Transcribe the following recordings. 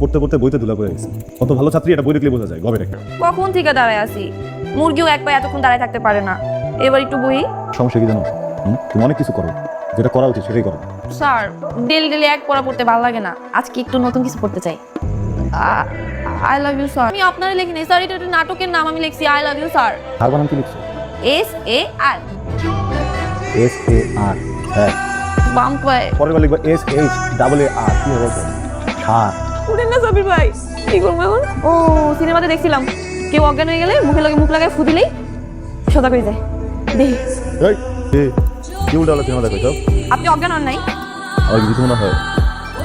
পড়তে পড়তে বইতে ধুলা পড়ে গেছে। কত ভালো ছাত্রী এটা বই দেখলে বোঝা যায়, গবের একটা। কখন থেকে দাঁড়ায় আছি, মুরগিও এক পায়ে এতক্ষণ দাঁড়ায় থাকতে পারে না। এবার একটু বই। সমস্যা কি জানো? তুমি অনেক কিছু করো, যেটা করা উচিত সেটাই করো। স্যার, ডেলি এক পড়া পড়তে ভালো লাগে না, আজকে একটু নতুন কিছু পড়তে চাই। I love you sir. আমি আপনারে লিখি নাই স্যার, এটা একটা নাটকের নাম, আমি লিখছি আই লাভ ইউ স্যার। আর বানাম কি লিখছো? SAR। SAR। হ্যাঁ, বাম পায়ে। পরের বার লিখবা SHAAR। কি হবে বলতো? সার। উঠেন না সাবির ভাই, কি করবো এখন? ও সিনেমাতে দেখছিলাম, কেউ অজ্ঞান হয়ে গেলে মুখে লাগে মুখ লাগায় ফু দিলেই সোজা করে যায়। দেখি এই কি উল্টা সিনেমা দেখো সব? আপনি অজ্ঞান হন নাই? আমার কিছু মনে হয়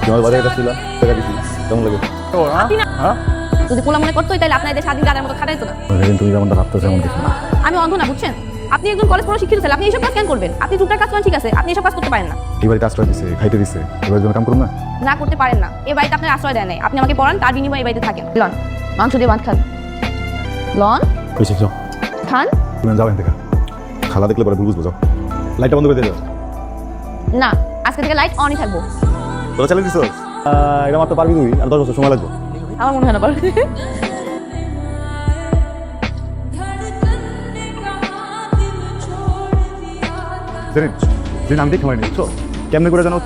তোমার বাজারে একটা ছিল, টাকা দিছি, কেমন লাগে? আপনি না হ্যাঁ, যদি পোলা মনে করতো তাহলে আপনার এদের স্বাধীন গানের মতো খাটাইতো না। তুমি যেমনটা ভাবতেছো এমন কিছু না। আমি অন্ধ না, বুঝছেন? আপনি একজন কলেজ পড়া শিক্ষিত ছেলে, আপনি এইসব কাজ কেন করবেন? আপনি টুকটাক কাজ করেন ঠিক আছে, আপনি এইসব কাজ করতে পারেন না। এই বাড়িতে আশ্রয় দিছে, খাইতে দিছে, এবার জন্য কাম করুন না। না করতে পারেন না, এই বাড়িতে আপনার আশ্রয় দেয় নাই, আপনি আমাকে পড়ান, তার বিনিময়ে এই বাড়িতে থাকেন। লন, মাংস দিয়ে ভাত খান। লন বেশি যাও, খান। তুমি যাও এখান থেকে। খালা দেখলে পরে ভুল বুঝবো, যাও। লাইটটা বন্ধ করে দিয়ে যাও। না, আজকে থেকে লাইট অনই থাকবো। তোরা চালিয়ে দিছো? এটা মাত্র পারবি তুই, আর 10 বছর সময় লাগবে। আমার মনে হয় না পারবে। জানেন যে নাম দিয়ে খামাই নিচ্ছ কেমনে করে জানো?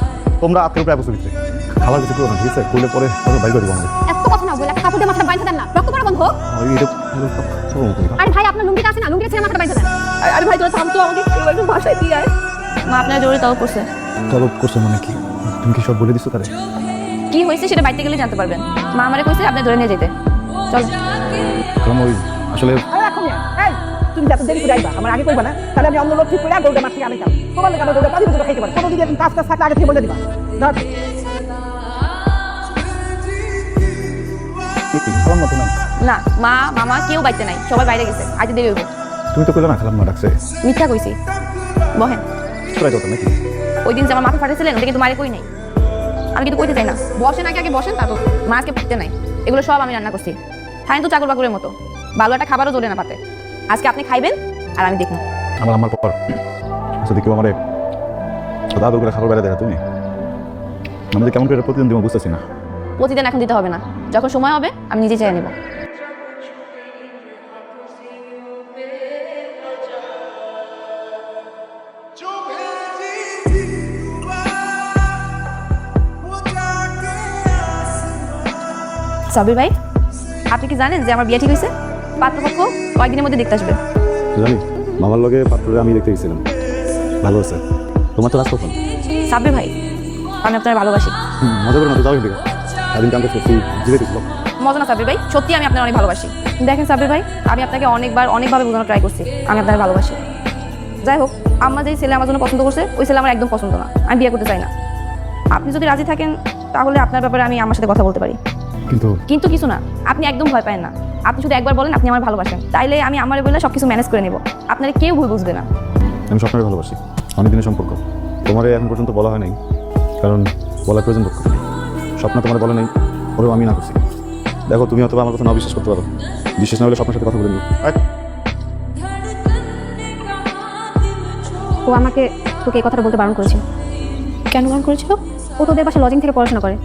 তোমরা আত্মীয় প্রায় বছর দিচ্ছে খাবার কিছু করো না, ঠিক আছে? করলে পরে বাইর করে দেবো আমাদের। এত কথা না বলে একটা কাপড় দিয়ে মাথাটা বাইন্ধা দেন না, রক্ত পড়া বন্ধ। আরে ভাই, আপনার লুঙ্গিটা আছে না, লুঙ্গিটা ছেড়ে মাথাটা বাইন্ধা দেন। আরে ভাই তোরা থাম তো, আমাকে কেউ একজন ভাষায় দিয়ে আয়। মা আপনার জোরে তলব করছে। তলব করছে মানে কি? তুমি কি সব বলে দিছো তারে? কি হয়েছে সেটা বাইতে গেলে জানতে পারবেন। মা আমারে কইছে আপনি ধরে নিয়ে যেতে। চলো। কারণ ওই আসলে আরে এখন এই তুমি যত দেরি করে আইবা আমার আগে কইবা না, তাহলে আমি অন্য লোক ঠিক করে গরুটা মাছ থেকে আনাইতাম। তোমার লেগে গরুটা পানি বুঝে খাইতে পারে, কোনো দিকে কাজ কাজ থাকলে আগে থেকে বলে দিবা। ধর খালাম না তো না। না, মা মামা কেউ বাইতে নাই, সবাই বাইরে গেছে, আজ দেরি হইব। তুমি তো কইলে না খালাম না ডাকছে। মিথ্যা কইছি। বহেন। ট্রাই করতে নাকি? ওই দিন যে আমার মাথা ফাটেছিলেন ওটা কিন্তু মারে কই নাই। আমি কিন্তু কইতে চাই না, বসেন আগে বসেন, তারপর মা আজকে ফুটতে নাই, এগুলো সব আমি রান্না করছি। খাইন তো চাকর বাকরের মতো, ভালো একটা খাবারও জোরে না পাতে। আজকে আপনি খাইবেন আর আমি দেখুন। আমার পর আচ্ছা দেখো আমারে দাদুর করে খাবার বেড়ে দেখা তুমি আমাদের কেমন করে প্রতিদিন দিব বুঝতেছি না। প্রতিদিন এখন দিতে হবে না, যখন সময় হবে আমি নিজে চাই নেব। সাবির ভাই, আপনি কি জানেন যে আমার বিয়ে ঠিক হয়েছে? পাত্রপক্ষ কয়েকদিনের মধ্যে দেখতে আসবে। জানি মামার লগে পাত্রে আমি দেখতে গেছিলাম, ভালো আছে। তোমার তো রাস্তা কখন? সাবির ভাই, আমি আপনার ভালোবাসি। মজা করে না তো, যাও এদিকে। সারাদিন কাম করছি, জিরে দিছিল। মজা না সাবির ভাই, সত্যি আমি আপনার অনেক ভালোবাসি। দেখেন সাবির ভাই, আমি আপনাকে অনেকভাবে বোঝানোর ট্রাই করছি আমি আপনাকে ভালোবাসি। যাই হোক, আমার যে ছেলে আমার জন্য পছন্দ করছে ওই ছেলে আমার একদম পছন্দ না, আমি বিয়ে করতে চাই না। আপনি যদি রাজি থাকেন তাহলে আপনার ব্যাপারে আমি আমার সাথে কথা বলতে পারি। কিন্তু কিছু না, আপনি একদম ভয় পাবেন না। আপনি শুধু একবার বলেন আপনি আমার ভালোবাসেন, তাইলে আমি আমার বলে সবকিছু ম্যানেজ করে নেব, আপনারা কেউ ভুল বুঝবে না। আমি স্বপ্নকে ভালোবাসি, অনেক দিনের সম্পর্ক। তোমার এখন পর্যন্ত বলা হয় নাই, কারণ বলার প্রয়োজন বোধ করি। স্বপ্ন তোমার বলে নাই, ওরেও আমি না করছি। দেখো তুমি অথবা আমার কথা না বিশ্বাস করতে পারো, বিশ্বাস না হলে স্বপ্নের সাথে কথা বলে নিও। ও আমাকে তোকে এই কথাটা বলতে বারণ করেছিল। কেন বারণ করেছিল? ও তোদের বাসায় লজিং থেকে পড়াশোনা করে,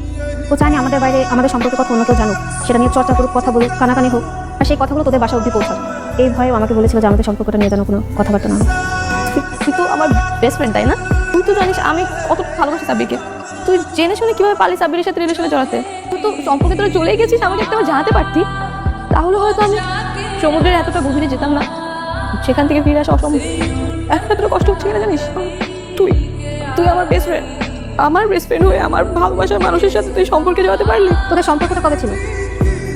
ও চায়নি আমাদের বাইরে আমাদের সম্পর্কের কথা অন্য কেউ জানুক, সেটা নিয়ে চর্চা করুক, কথা বলুক, কানাকানি হোক, আর সেই কথাগুলো তোদের বাসা অবধি পৌঁছাক। এই ভয়ে আমাকে বলেছিল যে আমাদের সম্পর্কটা নিয়ে যেন কোনো কথাবার্তা না হয়। তুই তো আমার বেস্ট ফ্রেন্ড, তাই না? তুই তো জানিস আমি কত ভালোবাসি সাব্বিরকে। তুই জেনে শুনে কিভাবে পালি সাব্বিরের সাথে রিলেশনে জড়াতে? তুই তো সম্পর্কে তোরা চলেই গেছিস, আমাকে একটা জানাতে পারতি, তাহলে হয়তো আমি সমুদ্রের এতটা গভীরে যেতাম না, সেখান থেকে ফিরে আসা অসম্ভব। এখন এতটা কষ্ট হচ্ছে কিনা জানিস? তুই তুই আমার বেস্ট ফ্রেন্ড, আমার বেস্ট ফ্রেন্ড হয়ে আমার ভালোবাসার মানুষের সাথে তুই সম্পর্কে জড়াতে পারলি? তোদের সম্পর্কটা কবে ছিল?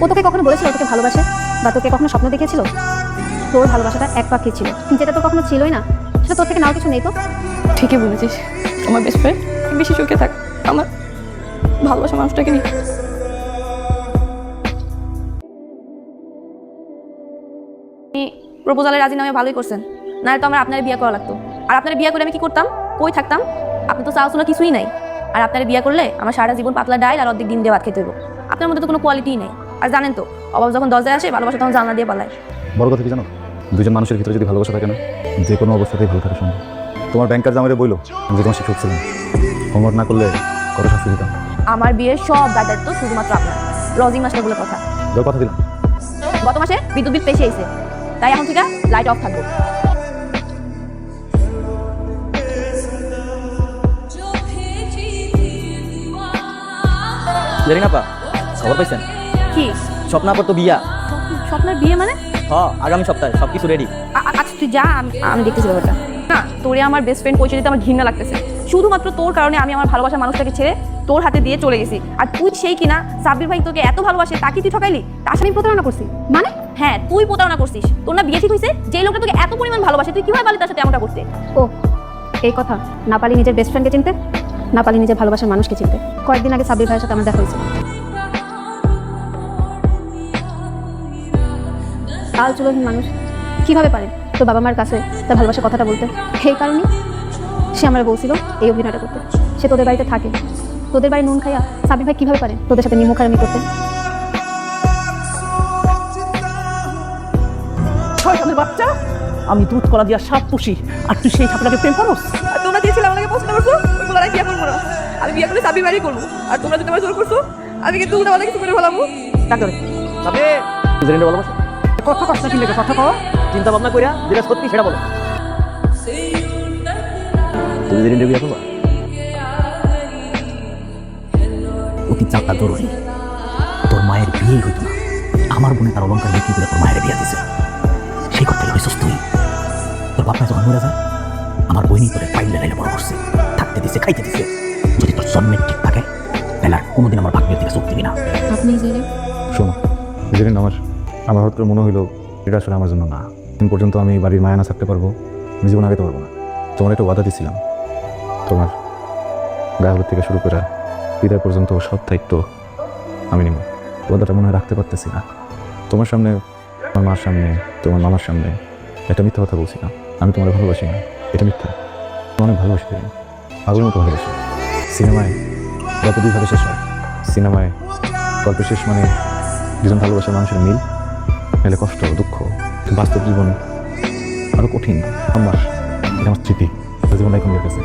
ও তোকে কখনো বলেছিল তোকে ভালোবাসে, বা তোকে কখনো স্বপ্ন দেখিয়েছিল? তোর ভালোবাসাটা একপাক্ষী ছিল, যেটা তোর কখনো ছিলই না, সেটা তোর থেকে নাও কিছু নেই তো। ঠিকই বলেছিস, আমার বেস্ট ফ্রেন্ড বেশি চোখে থাক, আমার ভালোবাসা মানুষটাকে নিয়ে। প্রপোজালের রাজিনামে ভালোই করছেন, নাহলে তো আমার আপনার বিয়ে করা লাগতো। আর আপনার বিয়ে করে আমি কি করতাম, কই থাকতাম? আপনি তো চাও শোনা কিছুই নাই। আর আপনার বিয়ে করলে আমার সারা জীবন পাতলা ডাইল আর অর্ধেক ডিম দিয়ে ভাত খেতে হইব। আপনার মধ্যে তো কোনো কোয়ালিটিই নেই। আর জানেন তো, অভাব যখন দরজায় আসে ভালোবাসা তখন জানলা দিয়ে পালায়। বড় কথা কি জানো? দুজন মানুষের ভিতরে যদি ভালোবাসা থাকে না, যে কোনো অবস্থাতেই ভালো থাকা সম্ভব। তোমার ব্যাংকার জামাইরে বইলো আমি যে তোমার শিক্ষক ছিলাম, হোমওয়ার্ক না করলে কত শাস্তি দিতাম। আমার বিয়ের সব দায়িত্ব শুধুমাত্র আপনার। লজিং মাস্টার বলে কথা। তোর কথা দিলাম। গত মাসে বিদ্যুৎ বিল বেশি আইছে, তাই এখন থেকে লাইট অফ থাকবো। জেরিনা পা খবর পাইছেন? কি স্বপ্নাপর তো বিয়া। স্বপ্নের বিয়ে মানে? আগামী সপ্তাহে সবকিছু রেডি। আচ্ছা তুই যা, আমি দেখতেছি ব্যাপারটা। না, তোরে আমার বেস্ট ফ্রেন্ড পরিচয় দিতে আমার ঘৃণা লাগতেছে। শুধুমাত্র তোর কারণে আমি আমার ভালোবাসার মানুষটাকে ছেড়ে তোর হাতে দিয়ে চলে গেছি। আর তুই সেই কিনা সাব্বির ভাই তোকে এত ভালোবাসে, তাকে তুই ঠকাইলি। তার সাথে আমি প্রতারণা করছি মানে? হ্যাঁ, তুই প্রতারণা করছিস। তোর না বিয়ে ঠিক হয়েছে, যে লোকটা তোকে এত পরিমাণ ভালোবাসে, তুই কিভাবে পারলি তার সাথে এমনটা করতে? ও এই কথা, না পারি নিজের বেস্ট ফ্রেন্ডকে চিনতে, না পারি নিজের ভালোবাসার মানুষকে চিনতে। কয়েকদিন আগে সাব্বির ভাইয়ের সাথে আমার দেখা হয়েছে। আল চুলোহীন মানুষ কিভাবে পারে তোর বাবা মার কাছে তার ভালোবাসার কথাটা বলতে? সেই কারণেই সে আমার বলছিল এই অভিনয়টা করতে। সে তোদের বাড়িতে থাকে, তোদের বাড়ি নুন খাইয়া সাব্বির ভাই কিভাবে পারে তোদের সাথে নিমুখারামি করতে? শয়তানের বাচ্চা, আমি দুধ কলা দিয়া সাপ পুষি, আর তুই সেই সাপটাকে প্রেম করস? আর তোমরা দিয়েছিলে আমাকে পছন্দ করছো, ওই বলার কি এখন করো? আমি বিয়ে করলে সাব্বির বাড়ি করবো, আর তোমরা যদি আমার জোর করছো আমি কিন্তু উল্টা পাল্টা কিছু করে ফেলাবো। ডাক্তার তবে জেরিনা ভালোবাসে? কথা কষ্ট কি লেগে কথা কও? চিন্তা ভাবনা কইরা যেটা সত্যি সেটা বলো। তুমি জেরিনা বিয়া করবা? অতি চাপটা জরুরি। তোর মায়ের বিয়ে হইতো না, আমার বোনে তার অলঙ্কার বিক্রি করে তোর মায়ের বিয়ে দিছে। সেই কথাই হয়েছিস তুই। তোর বাপমা যখন মরে যায়, আমার বইনি তোর পাইলে লাইলে বড় করছে, থাকতে দিছে, খাইতে দিছে। যদি তোর জন্মের ঠিক থাকে তাহলে আর কোনোদিন আমার ভাগ্যের দিকে চোখ দিবি না। আপনি যে শোনো, যেদিন আমার হঠাৎ করে মনে হইলো এটা আসলে আমার জন্য না। দিন পর্যন্ত আমি বাড়ির মায়া না থাকতে পারবো, আমি জীবন আগাতে পারবো না। তোমার একটা ওয়াদা দিছিলাম, তোমার গায়ে হলুদ থেকে শুরু করে বিদায় পর্যন্ত সব দায়িত্ব আমি নিব। ওয়াদাটা মনে হয় রাখতে পারতেছি না। তোমার সামনে, আমার মার সামনে, তোমার মামার সামনে একটা মিথ্যা কথা বলছিলাম। আমি তোমার ভালোবাসি না, এটা মিথ্যা। তোমার অনেক ভালোবাসি, পাগলের মতো ভালোবাসি। সিনেমায় গল্প দুইভাবে শেষ হয়। সিনেমায় গল্পের শেষ মানে দুজন ভালোবাসার মানুষের মিল, নাহলে কষ্ট, দুঃখ। বাস্তব জীবন আরো কঠিন। আমার এটা আমার স্মৃতি, জীবন এখন কাছে